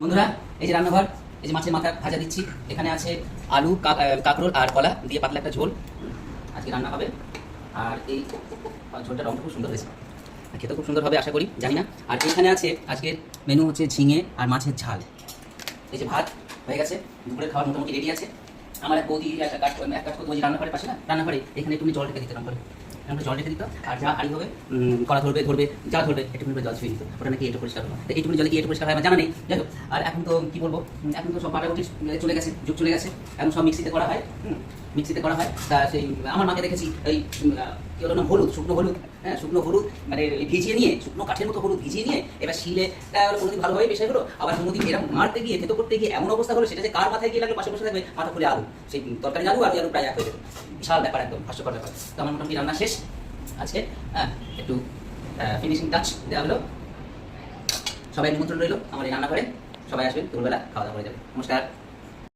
বন্ধুরা, এই যে রান্নাঘর, এই যে মাছের মাথা ভাজা দিচ্ছি। এখানে আছে আলু, কাঁকরোল আর কলা দিয়ে পাতলা একটা ঝোল আজকে রান্না হবে। আর এই ঝোলটা রঙটা খুব সুন্দর হয়েছে, খেতে খুব সুন্দর হবে আশা করি, জানি না। আর এখানে আছে আজকের মেনু হচ্ছে ঝিঙে আর মাছের ঝাল। এই যে ভাত হয়ে গেছে, দুপুরের খাবার মোটামুটি রেডি আছে। আমার এক বৌদি এক কাজ করতে, ওই যে রান্নাঘরের পাশে না, রান্নাঘরে এখানে একটু জল রেখে দিতে, রান্নাঘরে জল রেখে দিত। আর যা হাঁড়ি হবে, কড়া ধরবে যা ধরবে একটু জল ছুঁয়ে দিত, ওটা নাকি একটু পরিষ্কার হবে। তো এইটুকুনি জলে কি একটু পরিষ্কার হয় আমার জানা নেই, যাই হোক। আর এখন তো কি বলবো, এখন তো সব বাটাবুটি চলে গেছে, যুগ চলে গেছে, এখন সব মিক্সিতে করা হয়। মিক্সিতে করা হয়। তা সেই আমার মাকে দেখেছি এই কি হলো না, হলুদ, শুকনো হলুদ, হ্যাঁ শুকনো হলুদ মানে ভিজিয়ে নিয়ে, শুকনো কাঠের মতো হলুদ ভিজিয়ে নিয়ে এবার শিলে কোনোদিন ভালোভাবে পেশাই হলো, আবার কোনোদিন এরকম মারতে গিয়ে থেতো করতে গিয়ে এমন অবস্থা হলো, সেটা যে কার মাথায় গিয়ে লাগলো, পাশে বসে থাকবে মাথা খুলে আলু, সেই তরকারি আলু আর আলু প্রায় এক হয়ে যেত। বিশাল ব্যাপার, একদম হাস্যকর ব্যাপার। তো আমার মোটামুটি রান্না শেষ আজকে, হ্যাঁ একটু ফিনিশিং টাচ দেওয়া হলো। সবাই নিমন্ত্রণ রইলো আমার এই রান্নাঘরে, সবাই আসবেন, দুপুরবেলা খাওয়া দাওয়া করে যাবে। নমস্কার।